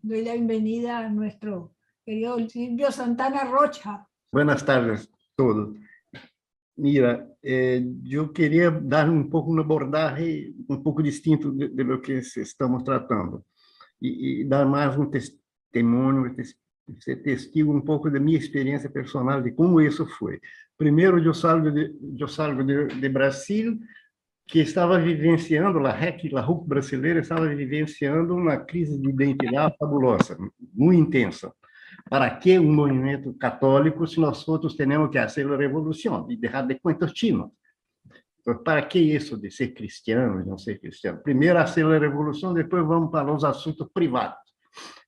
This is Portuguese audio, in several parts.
doy la bienvenida a nuestro querido Silvio Santana Rocha. Buenas tardes a todos. Mira, eu queria dar pouco uma abordagem pouco distinto de lo que estamos tratando e dar mais testemunho, ser testigo pouco da minha experiência personal de como isso foi. Primeiro, eu salgo de Brasil, que estava vivenciando, a RUC brasileira estava vivenciando uma crise de identidade fabulosa, muito intensa. Para que um movimento católico se nós outros temos que fazer a revolução e deixar de contas chinos? Para que isso de ser cristiano e não ser cristiano? Primeiro fazer a revolução, depois vamos para os assuntos privados.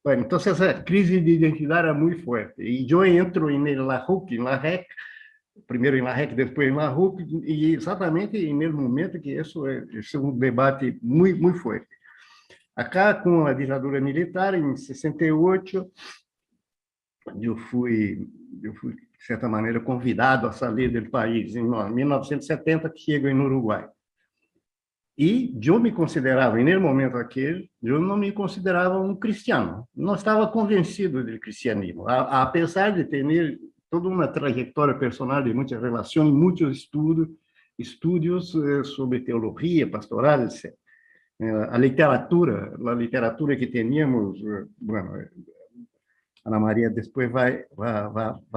Bueno, então essa crise de identidade é muito forte. E eu entro na RUC, na REC, primeiro em La REC, depois em La RUC, e exatamente no momento que isso é um debate muito forte. Acá, com a ditadura militar, em 68, eu fui, de certa maneira, convidado a sair do país. Em 1970, chego no Uruguai. E eu me considerava, e no momento aquele, eu não me considerava um cristiano. Não estava convencido do cristianismo, apesar de ter toda uma trajetória personal de muitas relações, muitos estudos sobre teologia, pastoral, etc. A literatura que tínhamos, bueno, Ana Maria depois vai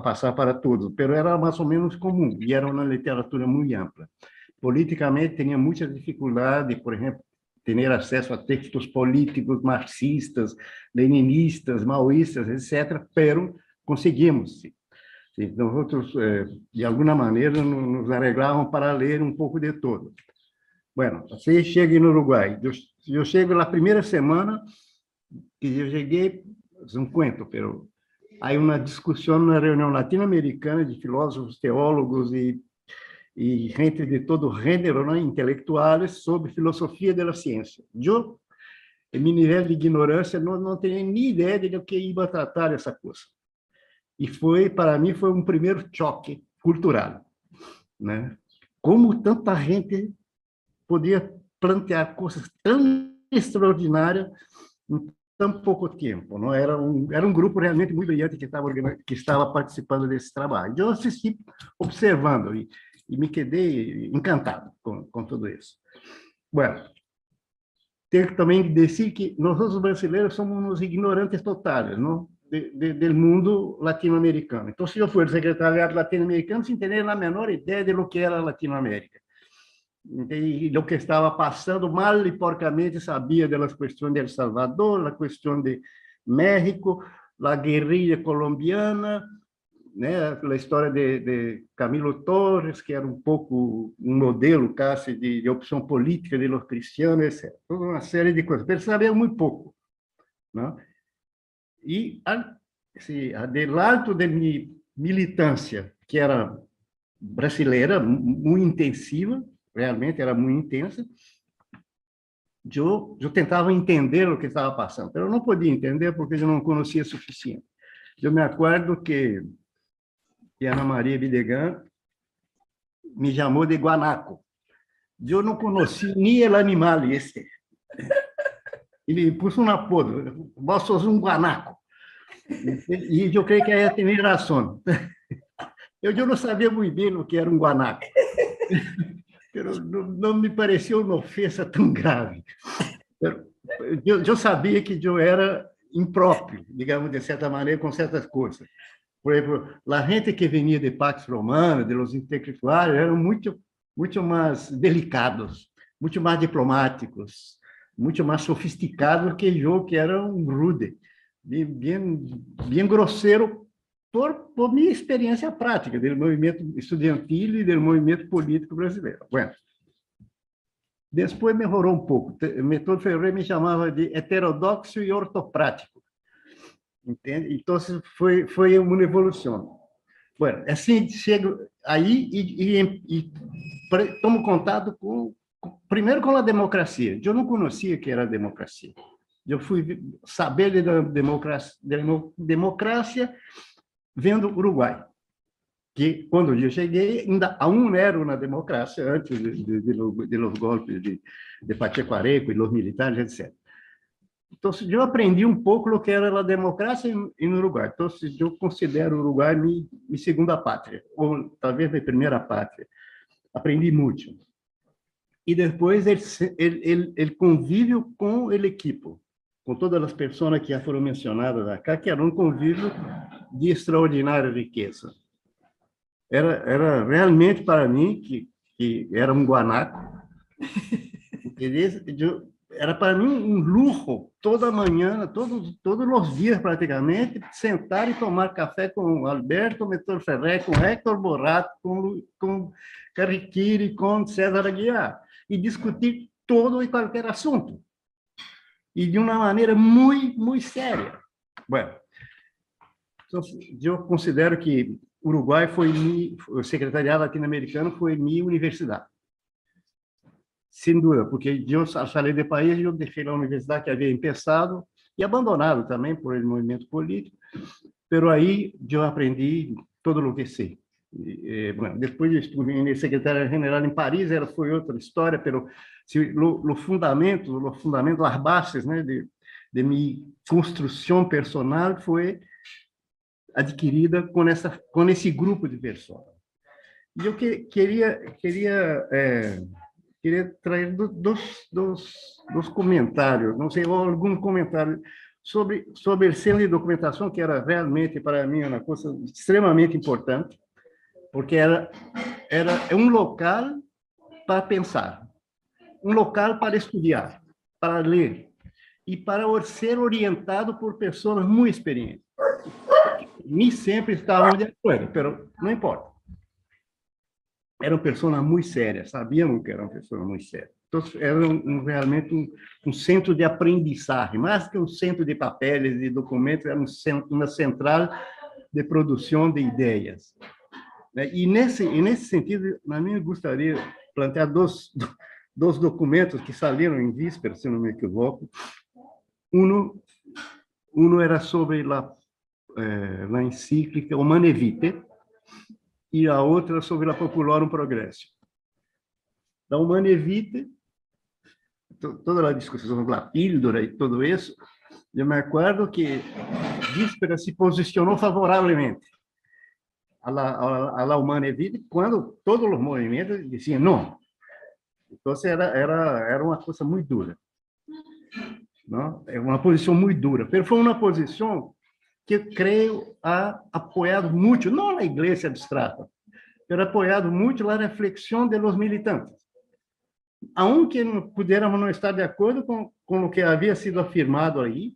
passar para todos, mas era mais ou menos comum, e era uma literatura muito ampla. Politicamente, tinha muita dificuldade, por exemplo, ter acesso a textos políticos marxistas, leninistas, maoístas, etc., pero conseguimos. Nós outros, de alguma maneira, nos arreglavam para ler pouco de todo. Bueno, assim cheguei no Uruguai. Eu chego na primeira semana que eu cheguei, é cuento, pero há uma discussão na reunião latino-americana de filósofos, teólogos e gente de todo gênero, né, intelectuais, sobre filosofia da ciência. Eu, em meu nível de ignorância, não tinha nem ideia de que ia tratar essa coisa. E para mim, foi primeiro choque cultural, né? Como tanta gente podia plantear coisas tão extraordinárias em tão pouco tempo. Não era grupo realmente muito brilhante que estava participando desse trabalho. Eu assisti, observando, e me quedei encantado com tudo isso. Bueno, tenho que também dizer que nós, os brasileiros, somos uns ignorantes totais, não? Do mundo latino-americano. Então, se eu for secretariado latino-americano, sem ter a menor ideia de lo que era a Latinoamérica. E do que estava passando, mal e porcamente sabia das questões de El Salvador, a questão de México, a guerrilha colombiana, né, a história de Camilo Torres, que era pouco modelo quase de opção política de los cristianos, etc. Toda uma série de coisas. Mas sabia muito pouco, né? E, do alto de minha militância, que era brasileira, muito intensiva, realmente era muito intensa, eu tentava entender o que estava passando, mas eu não podia entender porque eu não conhecia o suficiente. Eu me acordo que Ana Maria Videgan me chamou de guanaco. Eu não conhecia nem o animal este. Ele pôs um apodo, vós sos um guanaco. E eu creio que ela tem razão. Eu não sabia muito bem o que era um guanaco. Não me pareceu uma ofensa tão grave. Eu sabia que eu era impróprio, digamos, de certa maneira, com certas coisas. Por exemplo, a gente que vinha de Pax Romana, de los intelectuais, eram muito mais delicados, muito mais diplomáticos, muito mais sofisticados que eu, que era rude, bem grosseiro, por minha experiência prática do movimento estudantil e do movimento político brasileiro. Bueno, depois melhorou pouco. O Methode Ferrer me chamava de heterodoxo e ortoprático. Entende? Então, foi uma evolução. Bueno, assim, chego aí e tomo contato primeiro com a democracia. Eu não conhecia o que era a democracia. Eu fui saber da democracia vendo Uruguai, que quando eu cheguei, ainda aún era uma democracia, antes de los golpes de Pacheco Areco e los militares, etc. Então, eu aprendi um pouco o que era a democracia no Uruguai. Então, eu considero o Uruguai minha segunda pátria, ou talvez minha primeira pátria. Aprendi muito. E depois ele convívio com o equipo, com todas as pessoas que já foram mencionadas acá, que era um convívio de extraordinária riqueza. Era realmente para mim, que era um guanaco, era para mim um luxo, toda manhã, todos os dias praticamente, sentar e tomar café com Alberto Metor Ferrer, com Héctor Borato, com Carriquiri, com César Aguiar, e discutir todo e qualquer assunto. E de uma maneira muito, muito séria. Bueno, então, eu considero que o Uruguai o secretariado latino-americano foi minha universidade. Sem dúvida, porque eu saí do país e eu deixei a universidade que havia começado e abandonado também por el movimento político, pero aí eu aprendi todo o que sei. Bueno, depois eu estive na secretaria-geral em Paris, foi outra história, pero o fundamento, as bases, né, de minha construção personal foi adquirida com esse grupo de pessoas. E eu queria trazer dos comentários, não sei, algum comentário sobre o centro de documentação, que era realmente, para mim, uma coisa extremamente importante, porque era um local para pensar, um local para estudar, para ler, e para ser orientado por pessoas muito experientes. Nem sempre estavam de acordo, mas não importa. Eram pessoas muito sérias, sabiam que eram pessoas muito sérias. Então, era realmente um centro de aprendizagem, mais que um centro de papéis e documentos, era uma central de produção de ideias. E nesse sentido, a mim, eu gostaria de plantear dois documentos que saíram em víspera, se não me equivoco. Um era sobre a encíclica Humanae Vitae, e a outra sobre a Populorum Progressio. Da Humanae Vitae, toda a discussão da píldora e tudo isso, eu me acordo que Víspera se posicionou favoravelmente à Humanae Vitae, quando todos os movimentos diziam não. Então, era uma coisa muito dura. Não? É uma posição muito dura. Mas foi uma posição que eu creio ha apoiado muito, não a igreja abstrata, mas apoiado muito a reflexão dos militantes. Aunque pudiéramos não estar de acordo com o que havia sido afirmado aí,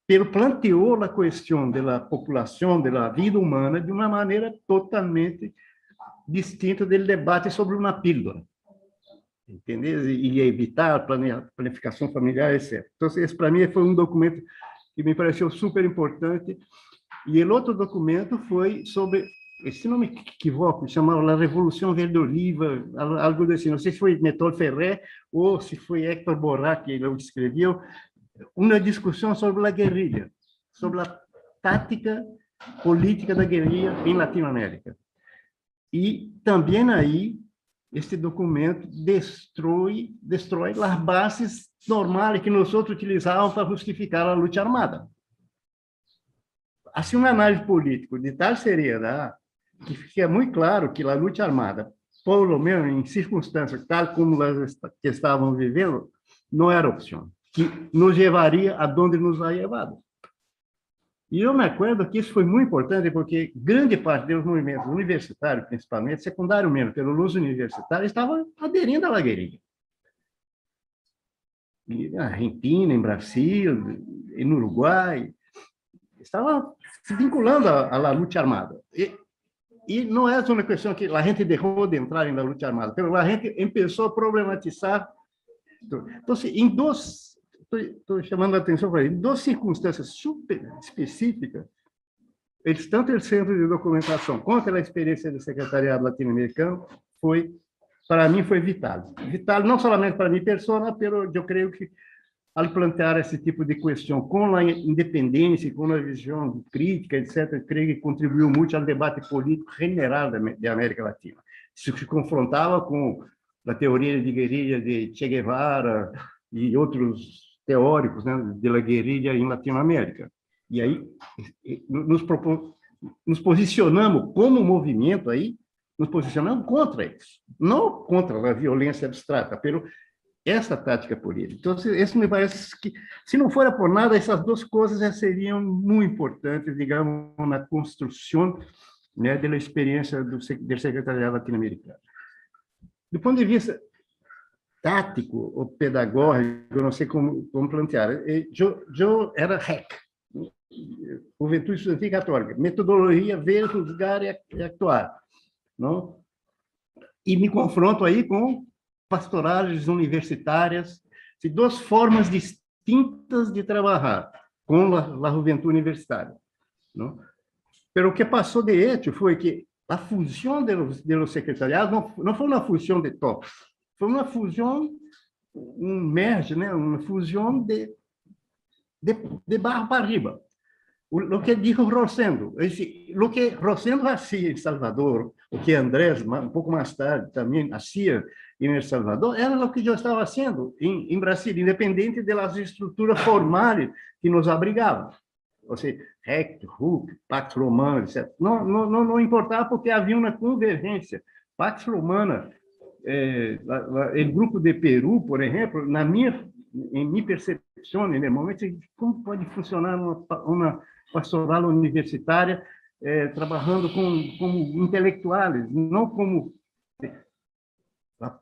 pero planteou a questão da população, da vida humana, de uma maneira totalmente distinta do debate sobre uma pílula. Entendeu? E evitar a planificação familiar, etc. Então, esse, para mim, foi um documento que me pareceu super importante. E o outro documento foi sobre, se não me equivoco, chamava a Revolução Verde Oliva, algo assim. Não sei se foi Metor Ferrer ou se foi Héctor Borac que ele escreveu, uma discussão sobre a guerrilha, sobre a tática política da guerrilha em Latinoamérica. E também aí, este documento destrói as bases normais que nós utilizávamos para justificar a luta armada. Assim, uma análise política de tal seriedade que fica muito claro que a luta armada, pelo menos em circunstâncias tal como as que estavam vivendo, não era opção, que nos levaria a onde nos ha levado. E eu me acordo que isso foi muito importante, porque grande parte dos movimentos universitários, principalmente, secundário mesmo, pelo uso universitário, estavam aderindo à guerrilha. Na Argentina, em Brasil, no Uruguai, estavam se vinculando à luta armada. E não é uma questão que a gente deixou de entrar na luta armada, mas a gente começou a problematizar. Então, em estou chamando a atenção para ele, em duas circunstâncias super específicas, tanto o Centro de Documentação quanto a experiência do Secretariado Latino-Americano, para mim, foi vital. Vital não somente para minha pessoa, mas eu creio que, ao plantear esse tipo de questão com a independência, com a visão crítica, etc., creio que contribuiu muito ao debate político general da América Latina. Isso se confrontava com a teoria de guerrilha de Che Guevara e outros teóricos, né, da guerrilha em Latinoamérica. E aí nos posicionamos como movimento aí, nos posicionamos contra isso, não contra a violência abstrata, pelo essa tática política. Então, isso me parece que, se não fora por nada, essas duas coisas já seriam muito importantes, digamos, na construção, né, da experiência do secretariado latino-americano. Do ponto de vista tático ou pedagógico, eu não sei como plantear. Eu era REC, Juventude Estudantil Católica, metodologia, ver, julgar e actuar, não? E me confronto aí com pastorais universitárias, de duas formas distintas de trabalhar com a juventude universitária, não? Pero o que passou de hecho foi que a fusão do secretariado não foi uma fusão de tops, foi uma fusão, merge, né? Uma fusão de baixo para arriba. O que dijo Rosendo, o que Rosendo fazia em Salvador, o que Andrés, um pouco mais tarde, também fazia em El Salvador, era o que eu estava fazendo em Brasil, independente das estruturas formais que nos abrigavam. Ou seja, REC, RUC, Pax Romana, etc. Não importava, porque havia uma convergência. Pax Romana, o grupo de Peru, por exemplo, em minha percepção, no momento, como pode funcionar uma pastoral universitária trabalhando como intelectuais, não como a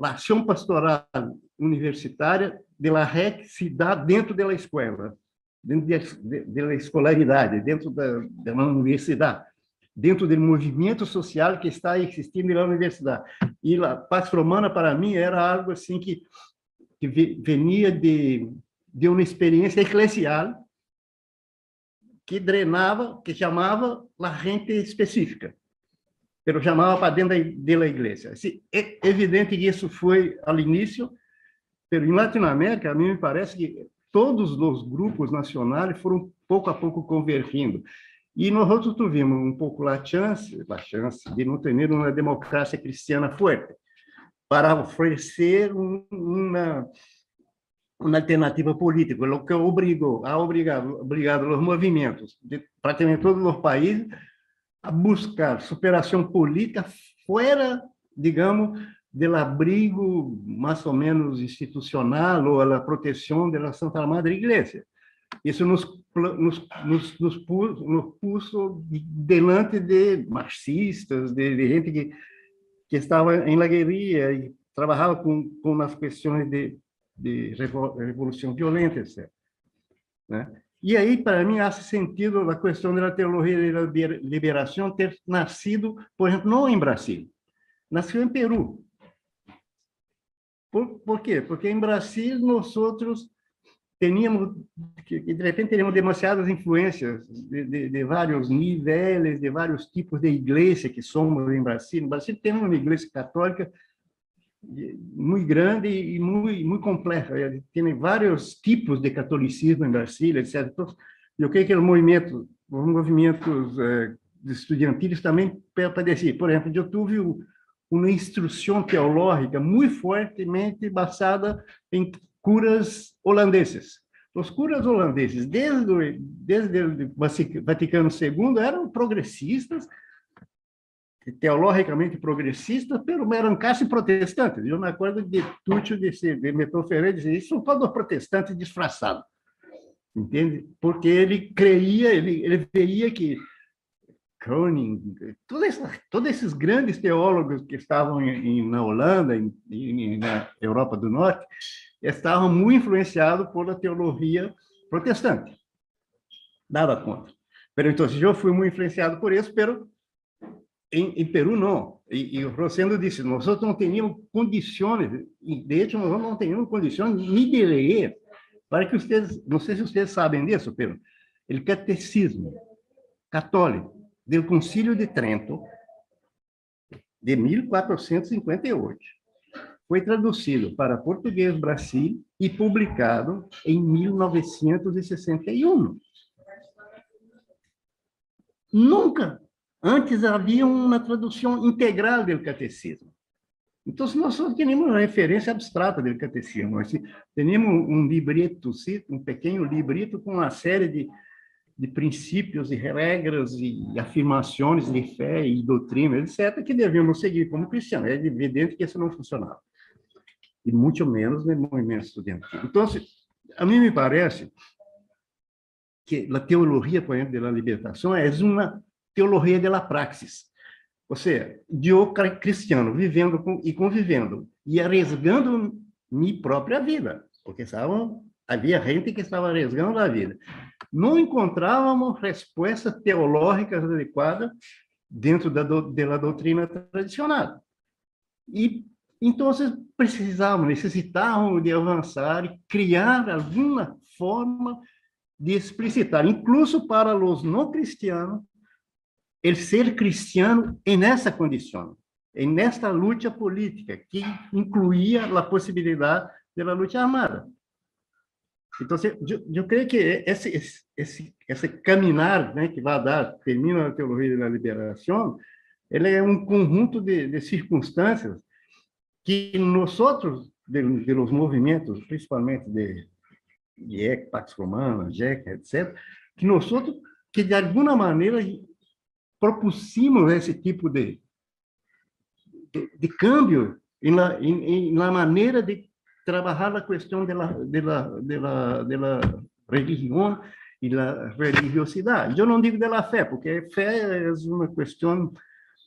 ação pastoral universitária de la REC se dá dentro da escola, dentro da escolaridade, dentro da universidade, dentro do movimento social que está existindo na universidade. E a Pax Romana, para mim, era algo assim que venia de uma experiência eclesial que drenava, que chamava a gente específica, mas chamava para dentro da igreja. É evidente que isso foi ao início, mas em Latinoamérica, a mim me parece que todos os grupos nacionais foram pouco a pouco convergindo. E nós outros tivemos um pouco a chance de não ter uma democracia cristiana forte, para oferecer uma alternativa política, o que obrigado os movimentos de praticamente todos os países a buscar superação política fora, digamos, do abrigo mais ou menos institucional ou a proteção da Santa Madre Igreja. Isso nos puso delante de marxistas, de gente que estava em la guerrilha e trabalhava com as questões de revolução violenta, etc. Né? E aí, para mim, faz sentido a questão da teologia da liberação ter nascido, por exemplo, não em Brasil, nasceu em Peru. Por quê? Porque em Brasil nós teníamos, de repente, teníamos demasiadas influências de vários níveis, de vários tipos de igreja que somos em Brasil. No Brasil temos uma igreja católica muito grande e muito complexa. Tem vários tipos de catolicismo em Brasília, etc. Então, eu creio que os movimentos estudantis também padeciam. Por exemplo, eu tive uma instrução teológica muito fortemente basada em curas holandeses. Os curas holandeses, desde o Vaticano II, eram progressistas, teologicamente progressistas, mas eram quase protestantes. Eu me acordo de Túcio de Meton Ferreira dizer, isso são todos protestantes disfarçados, entende? Porque ele creia, ele veia que Koning, todos esses grandes teólogos que estavam na Holanda e na Europa do Norte, estavam muito influenciados pela teologia protestante. Nada contra. Então, eu fui muito influenciado por isso, pero em Peru, não. E o Rosendo disse, nós não tínhamos condições, de hecho, nós não tínhamos condições nem de ler, para que vocês, não sei se vocês sabem disso, pero o catecismo católico do Concílio de Trento, de 1458, foi traduzido para português Brasil e publicado em 1961. Nunca antes havia uma tradução integral do catecismo. Então, nós só tínhamos uma referência abstrata do catecismo. Assim, tínhamos um libreto, sim, um pequeno libreto com uma série de princípios e regras e afirmações de fé e doutrina, etc., que devíamos seguir como cristianos. É evidente que isso não funcionava. E muito menos no movimento estudantil. Então, a mim me parece que a teologia, por exemplo, da libertação é uma teologia da praxis. Ou seja, eu cristiano vivendo e convivendo e arriesgando minha própria vida, porque havia gente que estava arriesgando a vida. Não encontrávamos respostas teológicas adequadas dentro da doutrina tradicional. E então necessitávamos de avançar e criar alguma forma de explicitar, incluso para os não cristianos, el ser cristiano en essa condição, en esta luta política, que incluía a possibilidade da luta armada. Então, eu creio que esse caminhar, né, que vai dar, termina a teologia da liberação, ele é um conjunto de circunstâncias que nós outros, de los movimentos, principalmente de EC, Pax Romana, JEC, etc., que nós outros, que de alguma maneira propusimos esse tipo de cambio na maneira de trabalhar a questão da religião e da religiosidade. Eu não digo da fé, porque fé é uma questão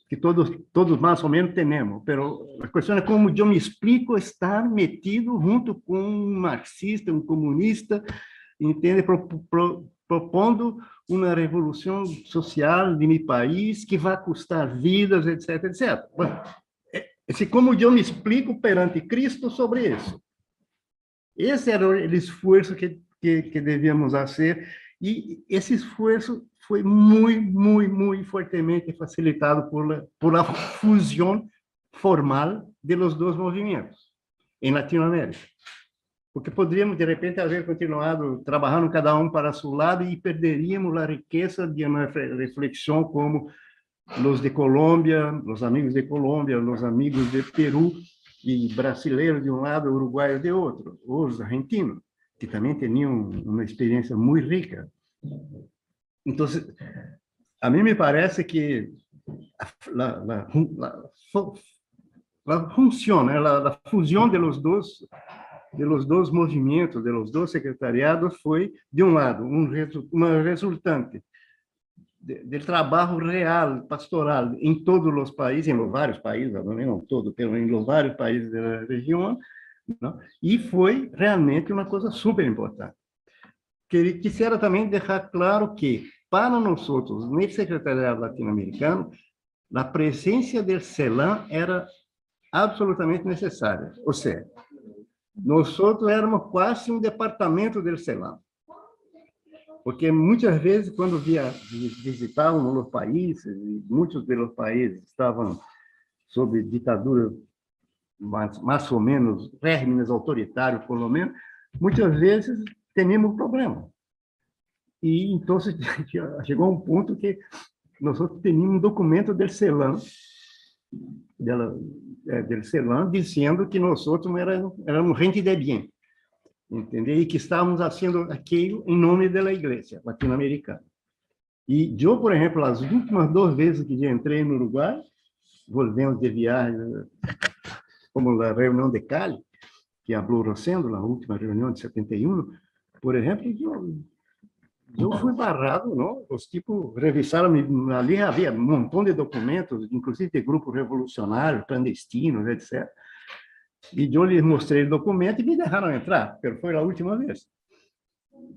que todos mais ou menos temos, mas a questão é como eu me explico estar metido junto com um marxista, um comunista, entende, propondo uma revolução social de meu país que vai custar vidas, etc, etc. Como eu me explico perante Cristo sobre isso. Esse era o esforço que devíamos fazer, e esse esforço foi muito fortemente facilitado por a fusão formal de los dois movimentos em Latinoamérica. Porque poderíamos, de repente, haver continuado trabalhando cada um para seu lado e perderíamos a riqueza de uma reflexão como os de Colômbia, os amigos de Colômbia, os amigos de Peru, e brasileiros de um lado, uruguaios de outro, os argentinos, que também tinham uma experiência muito rica. Então, a mim me parece que a função, a fusão dos dois movimentos, dos dois secretariados, foi, de um lado, uma resultante do trabalho real, pastoral, em todos os países, em vários países, não todos, mas em vários países da região, não? E foi realmente uma coisa super importante. Quisiera também deixar claro que, para nós, no secretariado latino-americano, a presença do CELAM era absolutamente necessária. Ou seja, nós éramos quase um departamento do CELAM. Porque muitas vezes, quando visitávamos os países, e muitos dos países estavam sob ditadura, mais ou menos, regímenes autoritários, pelo menos, muitas vezes tínhamos problema. E então chegou um ponto que nós tínhamos um documento do CELAM, dizendo que nós éramos gente de bem. Entendeu? E que estávamos fazendo aquilo em nome da igreja latino-americana. E eu, por exemplo, as últimas 2 vezes que eu entrei no Uruguai, volvemos de viagem, como a reunião de Cali, que falou Rosendo, na última reunião de 71, por exemplo, eu fui barrado, não? Os tipos revisaram, ali havia um montão de documentos, inclusive de grupos revolucionários, clandestinos, etc. E eu lhes mostrei o documento e me deixaram entrar, mas foi a última vez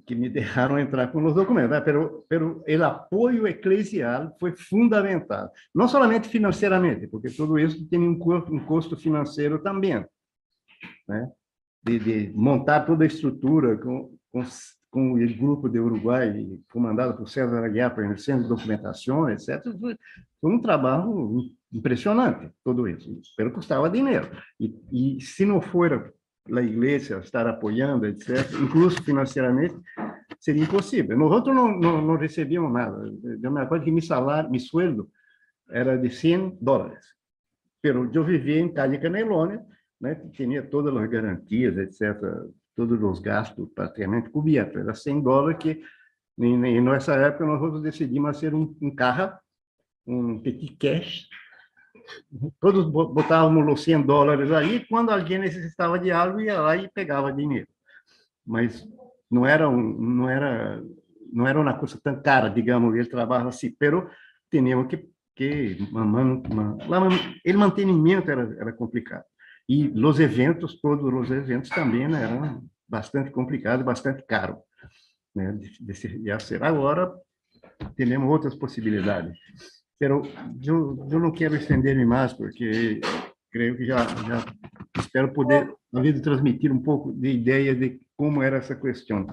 que me deixaram entrar com os documentos. Pero o apoio eclesial foi fundamental, não somente financeiramente, porque tudo isso tem um custo financeiro também, né? De montar toda a estrutura com o grupo de Uruguai, comandado por César Aguiar, para centro de documentação, etc. Foi um trabalho impressionante, tudo isso. Pero custava dinheiro. E se não for a igreja estar apoiando, etc., incluso financeiramente, seria impossível. Nós outros não recebíamos nada. Eu me acordo que meu sueldo era de $100. Pero eu vivia em Calle Canelones, né, que tinha todas as garantias, etc., todos os gastos praticamente cobertos. Era $100 que, nessa época, nós decidimos fazer um carro, um petit cash. Todos botávamos os $100 aí, quando alguém necessitava de algo, ia lá e pegava dinheiro. Mas não era uma coisa tão cara, digamos, ele trabalhava assim, pero tínhamos que o mantenimento era complicado. E os eventos, todos os eventos também, né, eram bastante complicados, bastante caros, né, de fazer. Agora, temos outras possibilidades. Pero eu não quero estender-me mais, porque creio que já espero poder, talvez, transmitir um pouco de ideia de como era essa questão.